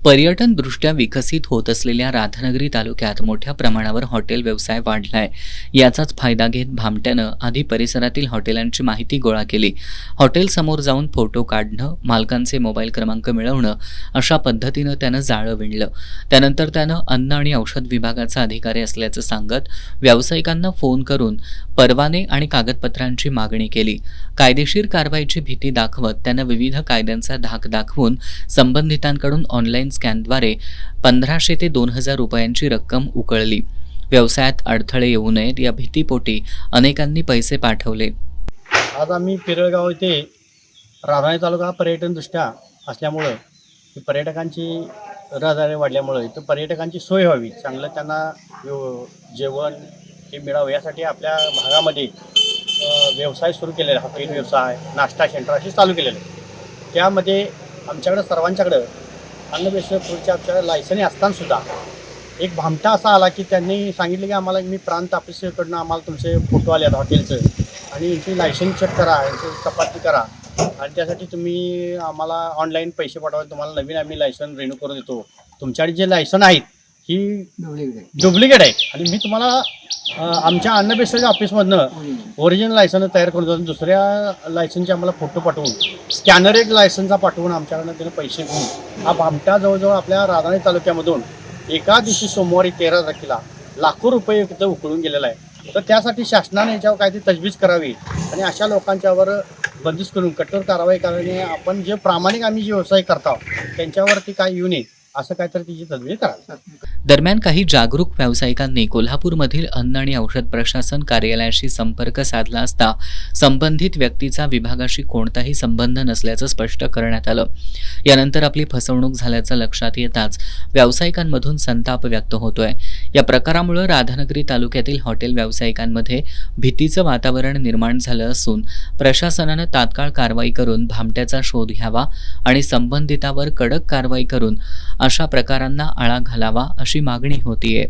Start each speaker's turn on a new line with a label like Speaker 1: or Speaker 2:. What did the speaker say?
Speaker 1: पर्यटनदृष्ट्या विकसित होत असलेल्या राधानगरी तालुक्यात मोठ्या प्रमाणावर हॉटेल व्यवसाय वाढलाय. याचाच फायदा घेत भामट्यानं आधी परिसरातील हॉटेलांची माहिती गोळा केली. हॉटेलसमोर जाऊन फोटो काढणं, मालकांचे मोबाईल क्रमांक मिळवणं अशा पद्धतीनं त्यानं जाळं विणलं. त्यानंतर त्यानं अन्न आणि औषध विभागाचा अधिकारी असल्याचं सांगत व्यावसायिकांना फोन करून परवाने आणि कागदपत्रांची मागणी केली. कायदेशीर कारवाईची भीती दाखवत त्यानं विविध कायद्यांचा धाक दाखवून संबंधितांकडून ऑनलाईन स्कॅनद्वारे 1500 ते 2000 रुपयांची रक्कम उकळली. व्यवसायात अडथळे येऊ नयेत या भीतीपोटी अनेकांनी पैसे पाठवले.
Speaker 2: आज आम्ही पिरळगाव येथे राधानगरी तालुका पर्यटनदृष्ट्या असल्यामुळं पर्यटकांची रहदारी वाढल्यामुळं इथं पर्यटकांची सोय व्हावी, चांगलं त्यांना जेवण हे मिळावं यासाठी आपल्या भागामध्ये व्यवसाय सुरू केलेले, हॉटेल व्यवसाय, नाश्ता सेंटर असे चालू केलेले. त्यामध्ये आमच्याकडं सर्वांच्याकडं अन्नपेशा फूडच्या आमच्याकडे लायसन्स असतानासुद्धा एक भामटा असा आला की त्यांनी सांगितलं की आम्हाला मी प्रांत ऑफिसकडनं आम्हाला तुमचे फोटो आले आहेत हॉटेलचं आणि यांची लायसन्स चेक करा, यांची तपासणी करा आणि त्यासाठी तुम्ही आम्हाला ऑनलाईन पैसे पाठवा, तुम्हाला नवीन आम्ही लायसन रिन्यू करून देतो. तुमच्याकडे जे लायसन आहेत ही डुप्लिकेट आहे आणि मी तुम्हाला आमच्या अन्नपेशाच्या ऑफिसमधनं ओरिजिनल लायसन तयार करून देतो. दुसऱ्या लायसनचे आम्हाला फोटो पाठवून स्कॅनर एक लायसनचा पाठवून आमच्याकडनं त्याने पैसे घेऊन हा भामटा जवळजवळ आपल्या राधानगरी तालुक्यामधून एका दिवशी सोमवारी 13 तारखेला लाखो रुपये इथं उकळून गेलेला आहे. तर त्यासाठी शासनाने याच्यावर काहीतरी तजवीज करावी आणि अशा लोकांच्यावर बंदिस्त करून कठोर कारवाई करणे, आपण जे प्रामाणिक आम्ही जे व्यवसाय करतो त्यांच्यावरती काय येऊ नये असं काहीतरी तिची तजवीज करावी.
Speaker 1: दरम्यान काही जागरूक व्यावसायिकांनी कोल्हापूरमधील अन्न आणि औषध प्रशासन कार्यालयाशी संपर्क साधला असता संबंधित व्यक्तीचा विभागाशी कोणताही संबंध नसल्याचं स्पष्ट करण्यात आलं. यानंतर आपली फसवणूक झाल्याचं लक्षात येताच व्यावसायिकांमधून संताप व्यक्त होतोय. या प्रकारामुळे राधानगरी तालुक्यातील हॉटेल व्यावसायिकांमध्ये भीतीचं वातावरण निर्माण झालं असून प्रशासनानं तात्काळ कारवाई करून भामट्याचा शोध घ्यावा आणि संबंधितावर कडक कारवाई करून अशा प्रकारांना आळा घालावा अशी मागणी होतीये.